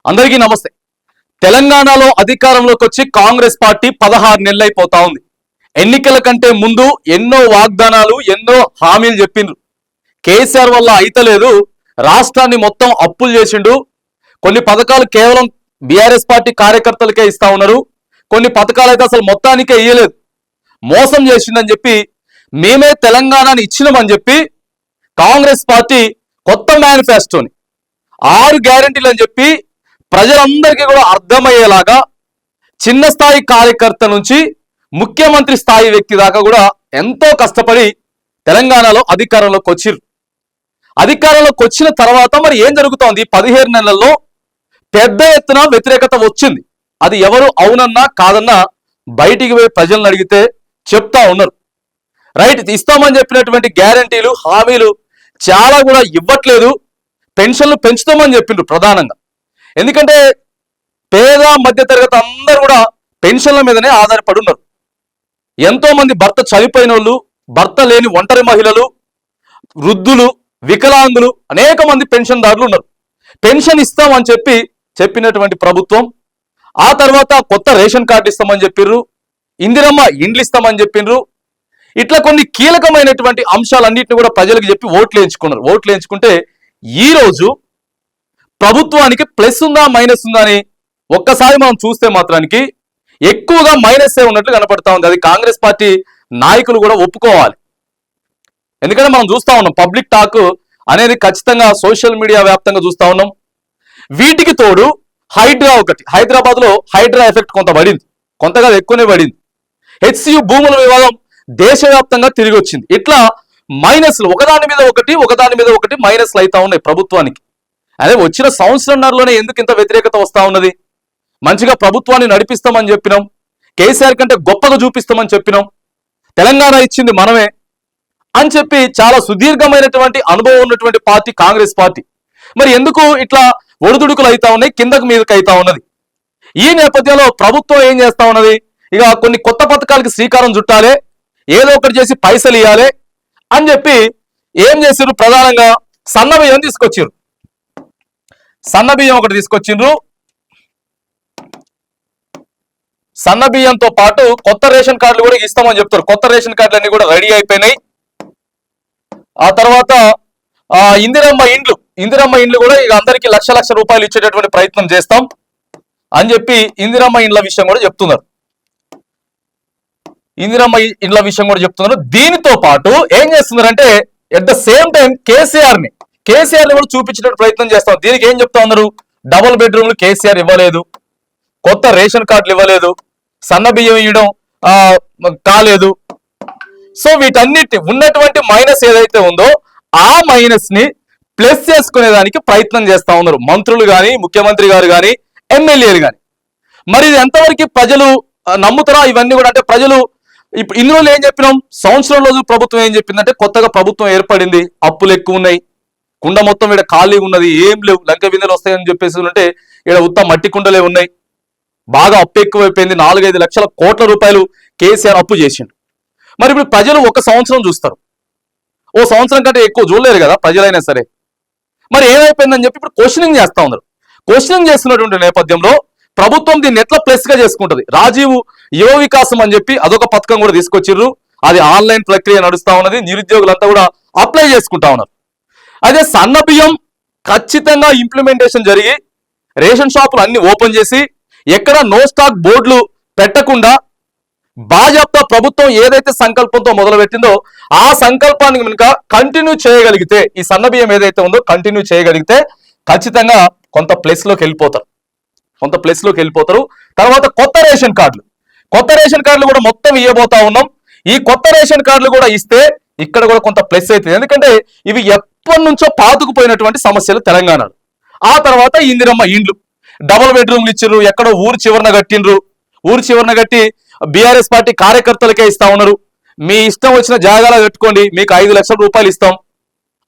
అందరికీ నమస్తే. తెలంగాణలో అధికారంలోకి వచ్చి కాంగ్రెస్ పార్టీ 16 నెలలైపోతా ఉంది. ఎన్నికల కంటే ముందు ఎన్నో వాగ్దానాలు, ఎన్నో హామీలు చెప్పిండ్రు. కేసీఆర్ వల్ల అయితలేదు, రాష్ట్రాన్ని మొత్తం అప్పులు చేసిండు. కొన్ని పథకాలు కేవలం బీఆర్ఎస్ పార్టీ కార్యకర్తలకే ఇస్తా ఉన్నారు. కొన్ని పథకాలు అయితే అసలు మొత్తానికే ఇయ్యలేదు, మోసం చేసిందని చెప్పి మేమే తెలంగాణని ఇచ్చినామని చెప్పి కాంగ్రెస్ పార్టీ కొత్త మేనిఫెస్టోని 6 గ్యారెంటీలు అని చెప్పి ప్రజలందరికీ కూడా అర్థమయ్యేలాగా చిన్న స్థాయి కార్యకర్త నుంచి ముఖ్యమంత్రి స్థాయి వ్యక్తి దాకా కూడా ఎంతో కష్టపడి తెలంగాణలో అధికారంలోకి వచ్చిర్రు. అధికారంలోకి వచ్చిన తర్వాత మరి ఏం జరుగుతోంది? 17 నెలల్లో పెద్ద ఎత్తున వ్యతిరేకత వచ్చింది. అది ఎవరు అవునన్నా కాదన్నా బయటికి పోయి ప్రజలను అడిగితే చెప్తా ఉన్నారు. రైట్, ఇస్తామని చెప్పినటువంటి గ్యారంటీలు, హామీలు చాలా కూడా ఇవ్వట్లేదు. పెన్షన్లు పెంచుతామని చెప్పిండ్రు ప్రధానంగా. ఎందుకంటే పేద మధ్యతరగతి అందరూ కూడా పెన్షన్ల మీదనే ఆధారపడి ఉన్నారు. ఎంతో మంది భర్త చనిపోయిన వాళ్ళు, భర్త లేని ఒంటరి మహిళలు, వృద్ధులు, వికలాంగులు, అనేక మంది పెన్షన్దారులు ఉన్నారు. పెన్షన్ ఇస్తామని చెప్పినటువంటి ప్రభుత్వం ఆ తర్వాత కొత్త రేషన్ కార్డు ఇస్తామని చెప్పిర్రు, ఇందిరమ్మ ఇండ్లు ఇస్తామని చెప్పిండ్రు. ఇట్లా కొన్ని కీలకమైనటువంటి అంశాలన్నింటినీ కూడా ప్రజలకు చెప్పి ఓట్లు వేయించుకున్నారు. ఓట్లు వేయించుకుంటే ఈ రోజు ప్రభుత్వానికి ప్లస్ ఉందా మైనస్ ఉందా అని ఒక్కసారి మనం చూస్తే మాత్రానికి ఎక్కువగా మైనస్ఏ ఉన్నట్లు కనపడతా ఉంది. అది కాంగ్రెస్ పార్టీ నాయకులు కూడా ఒప్పుకోవాలి. ఎందుకంటే మనం చూస్తా ఉన్నాం, పబ్లిక్ టాక్ అనేది ఖచ్చితంగా సోషల్ మీడియా వ్యాప్తంగా చూస్తా ఉన్నాం. వీటికి తోడు హైడ్రా ఒకటి, హైదరాబాద్ లో హైడ్రా ఎఫెక్ట్ కొంత పడింది, కొంతగా ఎక్కువనే పడింది. హెచ్సియు భూముల వివాదం దేశవ్యాప్తంగా తిరిగి వచ్చింది. ఇట్లా మైనస్లు ఒకదాని మీద ఒకటి మైనస్లు అవుతా ఉన్నాయి ప్రభుత్వానికి. అదే వచ్చిన సంవత్సరంన్నరలోనే ఎందుకు ఇంత వ్యతిరేకత వస్తా ఉన్నది? మంచిగా ప్రభుత్వాన్ని నడిపిస్తామని చెప్పినాం, కేసీఆర్ కంటే గొప్పగా చూపిస్తామని చెప్పినాం, తెలంగాణ ఇచ్చింది మనమే అని చెప్పి చాలా సుదీర్ఘమైనటువంటి అనుభవం ఉన్నటువంటి పార్టీ కాంగ్రెస్ పార్టీ. మరి ఎందుకు ఇట్లా ఒడిదుడుకులు అవుతా ఉన్నాయి, కిందకు మీదకి అవుతా ఉన్నది? ఈ నేపథ్యంలో ప్రభుత్వం ఏం చేస్తా ఉన్నది? ఇక కొన్ని కొత్త పథకాలకి శ్రీకారం చుట్టాలి, ఏదో ఒకటి చేసి పైసలు ఇవ్వాలి అని చెప్పి ఏం చేసిర్రు? ప్రధానంగా సన్నబియ్యం తీసుకొచ్చిర్రు. సన్నబియ్యం ఒకటి తీసుకొచ్చిండ్రు. సన్నబియ్యంతో పాటు కొత్త రేషన్ కార్డులు కూడా ఇస్తామని చెప్తారు. కొత్త రేషన్ కార్డులు అన్ని కూడా రెడీ అయిపోయినాయి. ఆ తర్వాత ఇందిరమ్మ ఇండ్లు కూడా ఇక అందరికీ లక్ష రూపాయలు ఇచ్చేటటువంటి ప్రయత్నం చేస్తాం అని చెప్పి ఇందిరమ్మ ఇండ్ల విషయం కూడా చెప్తున్నారు. దీనితో పాటు ఏం చేస్తున్నారంటే at the same time KCR ని కూడా చూపించే ప్రయత్నం చేస్తాం. దీనికి ఏం చెప్తా ఉన్నారు? డబుల్ బెడ్రూమ్లు కేసీఆర్ ఇవ్వలేదు, కొత్త రేషన్ కార్డులు ఇవ్వలేదు, సన్న బియ్యం ఇవ్వడం కాలేదు. సో వీటన్నిటి ఉన్నటువంటి మైనస్ ఏదైతే ఉందో ఆ మైనస్ ని ప్లస్ చేసుకునేదానికి ప్రయత్నం చేస్తా ఉన్నారు మంత్రులు కానీ, ముఖ్యమంత్రి గారు కానీ, ఎమ్మెల్యేలు కానీ. మరి ఇది ఎంతవరకు ప్రజలు నమ్ముతారా ఇవన్నీ కూడా? అంటే ప్రజలు ఇప్పుడు ఇన్ని రోజులు ఏం చెప్పినాం? సంవత్సరం రోజు ప్రభుత్వం ఏం చెప్పిందంటే కొత్తగా ప్రభుత్వం ఏర్పడింది, అప్పులు ఎక్కువ ఉన్నాయి, కుండ మొత్తం ఇక్కడ ఖాళీగా ఉన్నది, ఏం లేవు, లంక బిందెలు వస్తాయని చెప్పేసి అంటే ఇక్కడ ఉత్త మట్టి కుండలే ఉన్నాయి, బాగా అప్పు ఎక్కువైపోయింది, 4-5 లక్షల కోట్ల రూపాయలు కేసీఆర్ అప్పు చేసిండు. మరి ఇప్పుడు ప్రజలు ఒక సంవత్సరం చూస్తారు, ఓ సంవత్సరం కంటే ఎక్కువ చూడలేరు కదా ప్రజలైనా సరే. మరి ఏమైపోయిందని చెప్పి ఇప్పుడు క్వశ్చనింగ్ చేస్తా ఉన్నారు. క్వశ్చనింగ్ చేస్తున్నటువంటి నేపథ్యంలో ప్రభుత్వం దీన్ని ఎట్లా ప్లస్ గా చేసుకుంటది? రాజీవ్ యువ వికాసం అని చెప్పి అదొక పథకం కూడా తీసుకొచ్చిర్రు. అది ఆన్లైన్ ప్రక్రియ నడుస్తా ఉన్నది, నిరుద్యోగులంతా కూడా అప్లై చేసుకుంటా ఉన్నారు. అదే సన్న బియ్యం ఖచ్చితంగా ఇంప్లిమెంటేషన్ జరిగి రేషన్ షాపులు అన్ని ఓపెన్ చేసి ఎక్కడ నో స్టాక్ బోర్డులు పెట్టకుండా బాజాప్తా ప్రభుత్వం ఏదైతే సంకల్పంతో మొదలుపెట్టిందో ఆ సంకల్పానికి కనుక కంటిన్యూ చేయగలిగితే, ఈ సన్న బియ్యం ఏదైతే ఉందో కంటిన్యూ చేయగలిగితే ఖచ్చితంగా కొంత ప్లస్ లోకి వెళ్ళిపోతారు. తర్వాత కొత్త రేషన్ కార్డులు కూడా మొత్తం ఇవ్వబోతా ఉన్నాం. ఈ కొత్త రేషన్ కార్డులు కూడా ఇస్తే ఇక్కడ కూడా కొంత ప్లస్ అవుతుంది. ఎందుకంటే ఇవి ఎప్పటి నుంచో పాతుకుపోయినటువంటి సమస్యలు తెలంగాణలో. ఆ తర్వాత ఇందిరమ్మ ఇండ్లు, డబుల్ బెడ్రూమ్లు ఇచ్చిర్రు, ఎక్కడో ఊరు చివరన కట్టి బీఆర్ఎస్ పార్టీ కార్యకర్తలకే ఇస్తా ఉన్నారు. మీ ఇష్టం వచ్చిన జాగాలో పెట్టుకోండి, మీకు 5 లక్షల రూపాయలు ఇస్తాం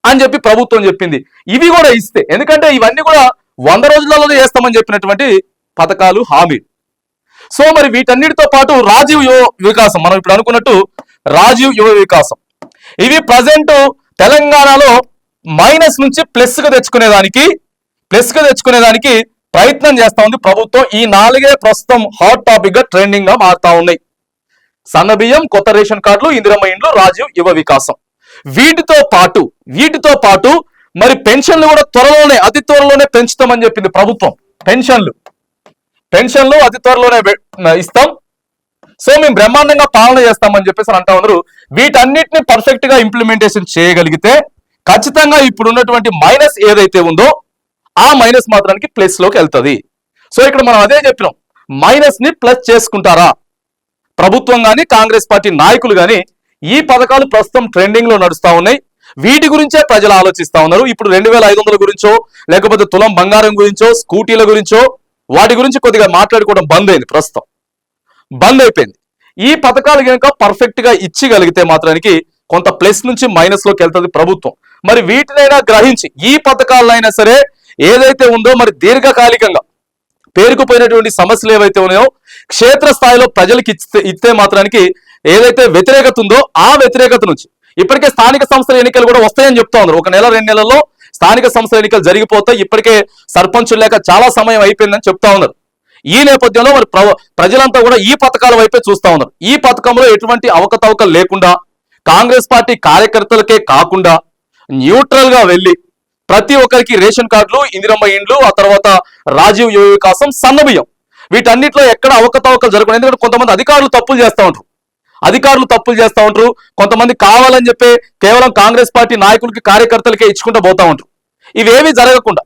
అని చెప్పి ప్రభుత్వం చెప్పింది. ఇవి కూడా ఇస్తే, ఎందుకంటే ఇవన్నీ కూడా 100 రోజులలో చేస్తామని చెప్పినటువంటి పథకాలు, హామీలు. సో మరి వీటన్నిటితో పాటు రాజీవ్ యువ వికాసం, మనం ఇప్పుడు అనుకున్నట్టు రాజీవ్ యువ వికాసం, ఇవి ప్రజెంట్ తెలంగాణలో మైనస్ నుంచి ప్లస్ గా తెచ్చుకునేదానికి ప్రయత్నం చేస్తా ఉంది ప్రభుత్వం. ఈ 4 ప్రస్తుతం హాట్ టాపిక్ గా ట్రెండింగ్ గా మారుతా ఉన్నాయి. సన్నబియ్యం, కొత్త రేషన్ కార్డులు, ఇందిరమ్మ ఇండ్లు, రాజీవ్ యువ వికాసం. వీటితో పాటు మరి పెన్షన్లు కూడా అతి త్వరలోనే పెంచుతామని చెప్పింది ప్రభుత్వం. పెన్షన్లు అతి త్వరలోనే ఇస్తాం, సో మేము బ్రహ్మాండంగా పాలన చేస్తామని చెప్పేసి అంటా ఉన్నారు. వీటన్నిటిని పర్ఫెక్ట్ గా ఇంప్లిమెంటేషన్ చేయగలిగితే ఖచ్చితంగా ఇప్పుడు ఉన్నటువంటి మైనస్ ఏదైతే ఉందో ఆ మైనస్ మాత్రానికి ప్లస్ లోకి వెళ్తుంది. సో ఇక్కడ మనం అదే చెప్పినాం, మైనస్ ని ప్లస్ చేసుకుంటారా ప్రభుత్వం గాని కాంగ్రెస్ పార్టీ నాయకులు గాని? ఈ పథకాలు ప్రస్తుతం ట్రెండింగ్ లో నడుస్తా ఉన్నాయి. వీటి గురించే ప్రజలు ఆలోచిస్తా ఉన్నారు. ఇప్పుడు 2500 గురించో, లేకపోతే తులం బంగారం గురించో, స్కూటీల గురించో, వాటి గురించి కొద్దిగా మాట్లాడుకోవడం బంద్ అయిపోయింది. ఈ పథకాలు కనుక పర్ఫెక్ట్ గా ఇచ్చిగలిగితే మాత్రానికి కొంత ప్లస్ నుంచి మైనస్ లోకి వెళ్తుంది ప్రభుత్వం. మరి వీటినైనా గ్రహించి ఈ పథకాలైనా సరే ఏదైతే ఉందో మరి దీర్ఘకాలికంగా పేరుకుపోయినటువంటి సమస్యలు ఏవైతే ఉన్నాయో క్షేత్రస్థాయిలో ప్రజలకు ఇస్తే మాత్రానికి ఏదైతే వ్యతిరేకత ఉందో ఆ వ్యతిరేకత నుంచి ఇప్పటికే స్థానిక సంస్థల ఎన్నికలు కూడా వస్తాయని చెప్తా ఉన్నారు. 1 నెల 2 నెలల్లో స్థానిక సంస్థల ఎన్నికలు జరిగిపోతాయి. ఇప్పటికే సర్పంచులు లేక చాలా సమయం అయిపోయిందని చెప్తా ఉన్నారు. ఈ నేపథ్యంలో మరి ప్రజలంతా కూడా ఈ పథకాల వైపే చూస్తా ఉన్నారు. ఈ పథకంలో ఎటువంటి అవకతవకలు లేకుండా కాంగ్రెస్ పార్టీ కార్యకర్తలకే కాకుండా న్యూట్రల్ గా వెళ్ళి ప్రతి ఒక్కరికి రేషన్ కార్డులు, ఇందిరమ్మ ఇండ్లు, ఆ తర్వాత రాజీవ్ యువ వికాసం, సన్నబియ్యం, వీటన్నిటిలో ఎక్కడ అవకతవకలు జరగకుండా. ఎందుకంటే కొంతమంది అధికారులు తప్పులు చేస్తా ఉంటారు. కొంతమంది కావాలని చెప్పి కేవలం కాంగ్రెస్ పార్టీ నాయకులకి కార్యకర్తలకే ఇచ్చుకుంటూ పోతా ఉంటారు.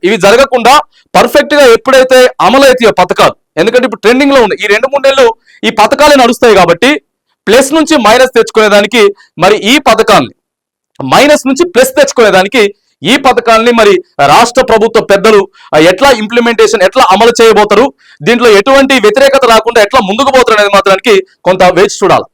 ఇవి జరగకుండా పర్ఫెక్ట్ గా ఎప్పుడైతే అమలు అవుతాయో పథకాలు, ఎందుకంటే ఇప్పుడు ట్రెండింగ్ లో ఉంది, ఈ 2-3 నెలలు ఈ పథకాలే నడుస్తాయి కాబట్టి ప్లస్ నుంచి మైనస్ తెచ్చుకునేదానికి మరి ఈ పథకాన్ని మైనస్ నుంచి ప్లస్ తెచ్చుకునేదానికి ఈ పథకాన్ని మరి రాష్ట్ర ప్రభుత్వ పెద్దలు ఎట్లా ఇంప్లిమెంటేషన్ ఎట్లా అమలు చేయబోతారు, దీంట్లో ఎటువంటి వ్యతిరేకత రాకుండా ఎట్లా ముందుకు పోతారు అనేది మాత్రానికి కొంత వేచి చూడాలి.